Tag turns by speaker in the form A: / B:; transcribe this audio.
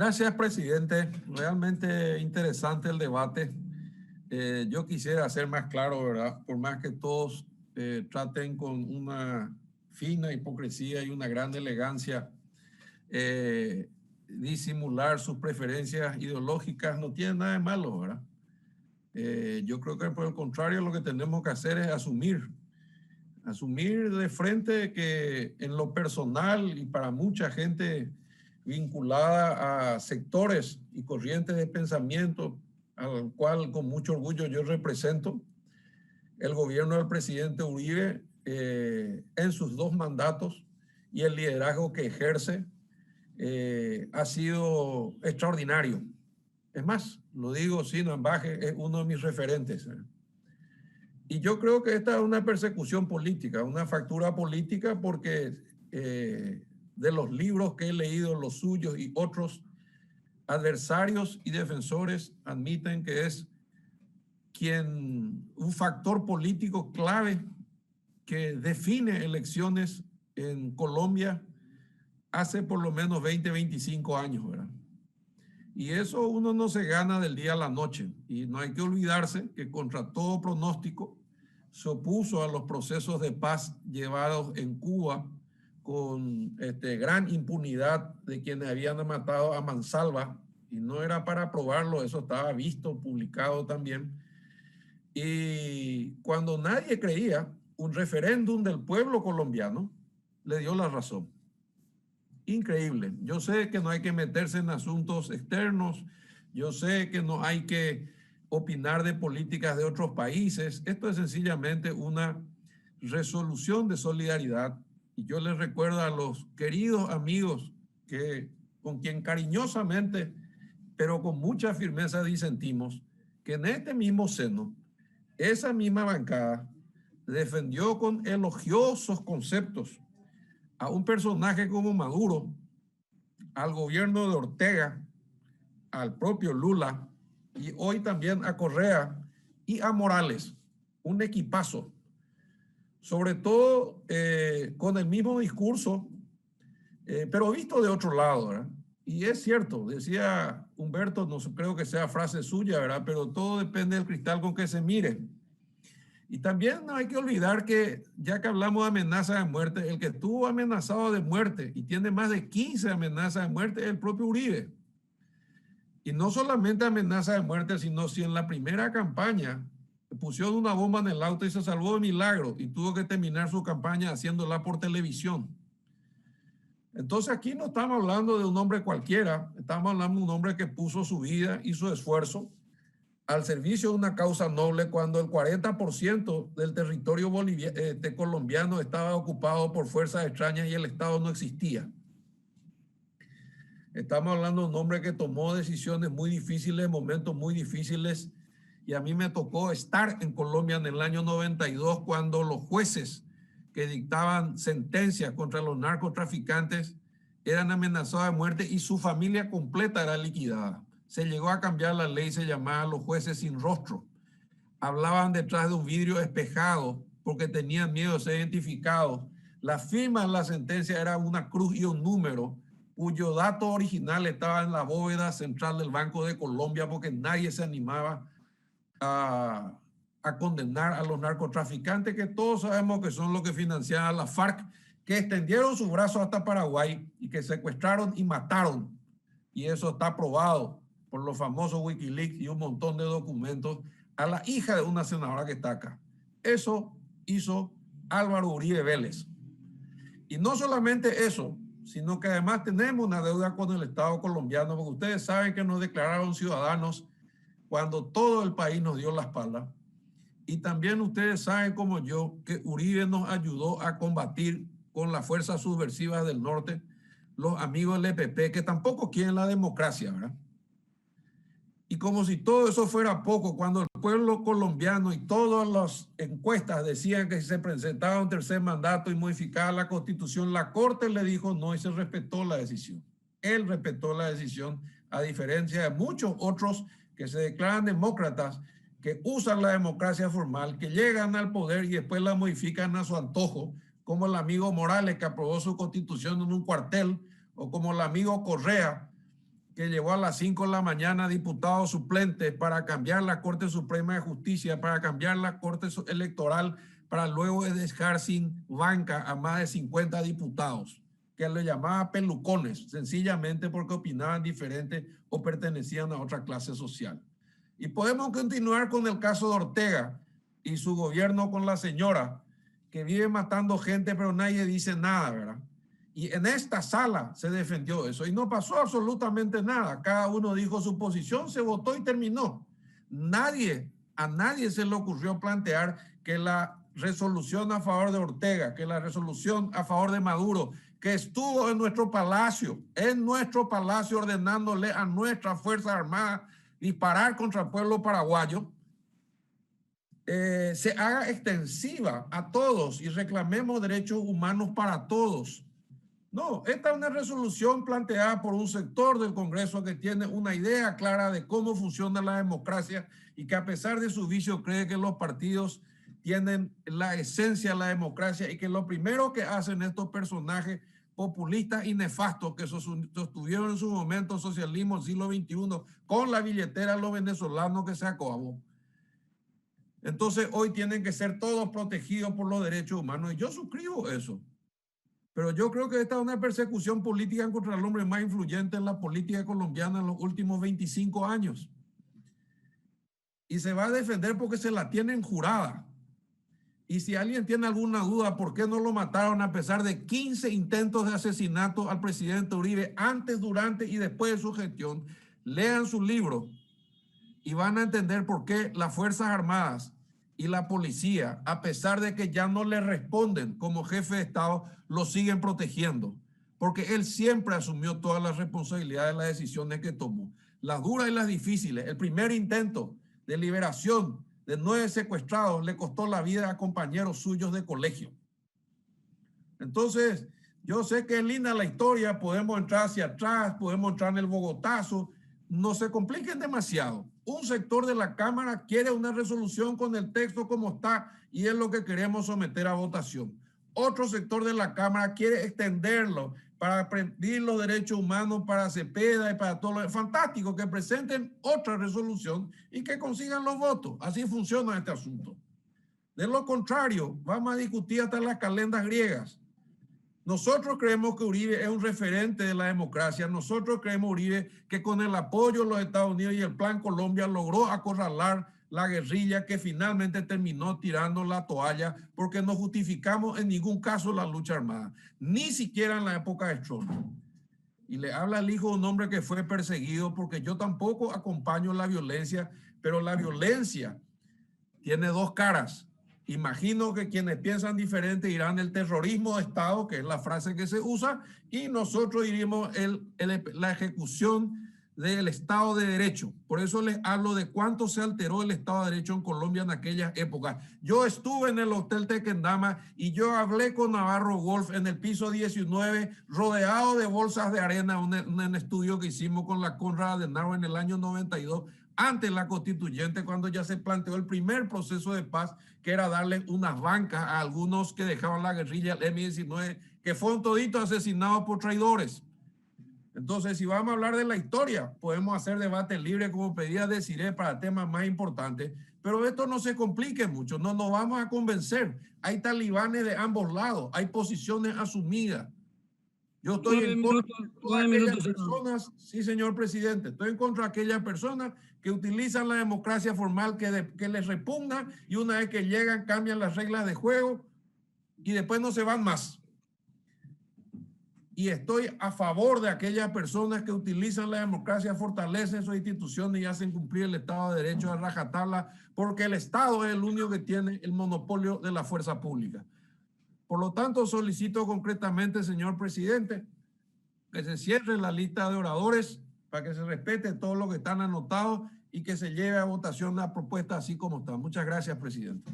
A: Gracias, presidente. Realmente interesante el debate. Yo quisiera ser más claro, ¿verdad? Por más que todos traten con una fina hipocresía y una gran elegancia, disimular sus preferencias ideológicas no tiene nada de malo, ¿verdad? Yo creo que por el contrario lo que tenemos que hacer es asumir de frente que en lo personal y para mucha gente vinculada a sectores y corrientes de pensamiento al cual con mucho orgullo yo represento, el gobierno del presidente Uribe en sus 2 mandatos y el liderazgo que ejerce ha sido extraordinario. Es más, lo digo sin ambaje, es uno de mis referentes. Y yo creo que esta es una persecución política, una factura política, porque de los libros que he leído, los suyos y otros, adversarios y defensores admiten que es un factor político clave que define elecciones en Colombia hace por lo menos 20, 25 años, ¿verdad? Y eso uno no se gana del día a la noche. Y no hay que olvidarse que contra todo pronóstico se opuso a los procesos de paz llevados en Cuba con gran impunidad de quienes habían matado a mansalva. Y no era para probarlo, eso estaba visto, publicado también. Y cuando nadie creía, un referéndum del pueblo colombiano le dio la razón. Increíble. Yo sé que no hay que meterse en asuntos externos. Yo sé que no hay que opinar de políticas de otros países. Esto es sencillamente una resolución de solidaridad. Y yo les recuerdo a los queridos amigos con quien cariñosamente, pero con mucha firmeza disentimos, que en este mismo seno, esa misma bancada defendió con elogiosos conceptos a un personaje como Maduro, al gobierno de Ortega, al propio Lula y hoy también a Correa y a Morales, un equipazo, sobre todo con el mismo discurso, pero visto de otro lado, ¿verdad? Y es cierto, decía Humberto, no creo que sea frase suya, ¿verdad? Pero todo depende del cristal con que se mire. Y también no hay que olvidar que, ya que hablamos de amenaza de muerte, el que estuvo amenazado de muerte y tiene más de 15 amenazas de muerte es el propio Uribe. Y no solamente amenaza de muerte, sino si en la primera campaña pusieron una bomba en el auto y se salvó de milagro y tuvo que terminar su campaña haciéndola por televisión. Entonces aquí no estamos hablando de un hombre cualquiera, estamos hablando de un hombre que puso su vida y su esfuerzo al servicio de una causa noble cuando el 40% del territorio colombiano estaba ocupado por fuerzas extrañas y el Estado no existía. Estamos hablando de un hombre que tomó decisiones muy difíciles, momentos muy difíciles, y a mí me tocó estar en Colombia en el año 92 cuando los jueces que dictaban sentencias contra los narcotraficantes eran amenazados de muerte y su familia completa era liquidada. Se llegó a cambiar la ley, se llamaba los jueces sin rostro. Hablaban detrás de un vidrio espejado porque tenían miedo de ser identificados. La firma en la sentencia era una cruz y un número, cuyo dato original estaba en la bóveda central del Banco de Colombia porque nadie se animaba a condenar a los narcotraficantes, que todos sabemos que son los que financiaban a la FARC, que extendieron sus brazos hasta Paraguay y que secuestraron y mataron. Y eso está probado por los famosos Wikileaks y un montón de documentos, a la hija de una senadora que está acá. Eso hizo Álvaro Uribe Vélez. Y no solamente eso, sino que además tenemos una deuda con el Estado colombiano, porque ustedes saben que nos declararon ciudadanos cuando todo el país nos dio la espalda. Y también ustedes saben como yo que Uribe nos ayudó a combatir con las fuerzas subversivas del norte, los amigos del EPP, que tampoco quieren la democracia, ¿verdad? Y como si todo eso fuera poco, cuando el pueblo colombiano y todas las encuestas decían que si se presentaba un tercer mandato y modificaba la Constitución, la Corte le dijo no y se respetó la decisión. Él respetó la decisión, a diferencia de muchos otros que se declaran demócratas, que usan la democracia formal, que llegan al poder y después la modifican a su antojo, como el amigo Morales que aprobó su Constitución en un cuartel, o como el amigo Correa, que llevó a las 5 de la mañana diputados suplentes para cambiar la Corte Suprema de Justicia, para cambiar la Corte Electoral, para luego dejar sin banca a más de 50 diputados, que le llamaba pelucones, sencillamente porque opinaban diferente o pertenecían a otra clase social. Y podemos continuar con el caso de Ortega y su gobierno con la señora, que vive matando gente, pero nadie dice nada, ¿verdad? Y en esta sala se defendió eso y no pasó absolutamente nada. Cada uno dijo su posición, se votó y terminó. A nadie se le ocurrió plantear que la resolución a favor de Ortega, que la resolución a favor de Maduro, que estuvo en nuestro palacio ordenándole a nuestras Fuerzas Armadas disparar contra el pueblo paraguayo, se haga extensiva a todos y reclamemos derechos humanos para todos. No, esta es una resolución planteada por un sector del Congreso que tiene una idea clara de cómo funciona la democracia y que a pesar de su vicio cree que los partidos tienen la esencia de la democracia y que lo primero que hacen estos personajes populistas y nefastos que sostuvieron en su momento el socialismo del siglo XXI con la billetera de los venezolanos que se acabó. Entonces hoy tienen que ser todos protegidos por los derechos humanos y yo suscribo eso. Pero yo creo que esta es una persecución política contra el hombre más influyente en la política colombiana en los últimos 25 años. Y se va a defender porque se la tienen jurada. Y si alguien tiene alguna duda por qué no lo mataron a pesar de 15 intentos de asesinato al presidente Uribe antes, durante y después de su gestión, lean su libro y van a entender por qué las Fuerzas Armadas y la policía, a pesar de que ya no le responden como jefe de Estado, lo siguen protegiendo. Porque él siempre asumió todas las responsabilidades de las decisiones que tomó. Las duras y las difíciles. El primer intento de liberación de 9 secuestrados le costó la vida a compañeros suyos de colegio. Entonces, yo sé que es linda la historia, podemos entrar hacia atrás, podemos entrar en el Bogotazo, no se compliquen demasiado. Un sector de la Cámara quiere una resolución con el texto como está y es lo que queremos someter a votación. Otro sector de la Cámara quiere extenderlo para pedir los derechos humanos para Cepeda y para todos los... Fantástico, que presenten otra resolución y que consigan los votos. Así funciona este asunto. De lo contrario, vamos a discutir hasta las calendas griegas. Nosotros creemos que Uribe es un referente de la democracia. Nosotros creemos, Uribe, que con el apoyo de los Estados Unidos y el Plan Colombia logró acorralar la guerrilla que finalmente terminó tirando la toalla porque no justificamos en ningún caso la lucha armada, ni siquiera en la época de Stroessner. Y le habla el hijo de un hombre que fue perseguido porque yo tampoco acompaño la violencia, pero la violencia tiene dos caras. Imagino que quienes piensan diferente dirán el terrorismo de Estado, que es la frase que se usa, y nosotros diríamos la ejecución del Estado de Derecho. Por eso les hablo de cuánto se alteró el Estado de Derecho en Colombia en aquellas épocas. Yo estuve en el Hotel Tequendama y yo hablé con Navarro Wolf en el piso 19, rodeado de bolsas de arena, un estudio que hicimos con la Konrad Adenauer en el año 92, antes la constituyente, cuando ya se planteó el primer proceso de paz, que era darle unas bancas a algunos que dejaban la guerrilla, el M-19, que fueron toditos asesinados por traidores. Entonces, si vamos a hablar de la historia, podemos hacer debate libre, como pedía Desiree, para temas más importantes, pero esto no se complique mucho, no nos vamos a convencer. Hay talibanes de ambos lados, hay posiciones asumidas. Yo estoy en contra de todas aquellas personas, sí, señor presidente, estoy en contra de aquellas personas que utilizan la democracia formal que les repugna y una vez que llegan cambian las reglas de juego y después no se van más. Y estoy a favor de aquellas personas que utilizan la democracia, fortalecen sus instituciones y hacen cumplir el Estado de Derecho a rajatabla, porque el Estado es el único que tiene el monopolio de la fuerza pública. Por lo tanto, solicito concretamente, señor presidente, que se cierre la lista de oradores para que se respete todo lo que están anotados y que se lleve a votación la propuesta así como está. Muchas gracias, presidente.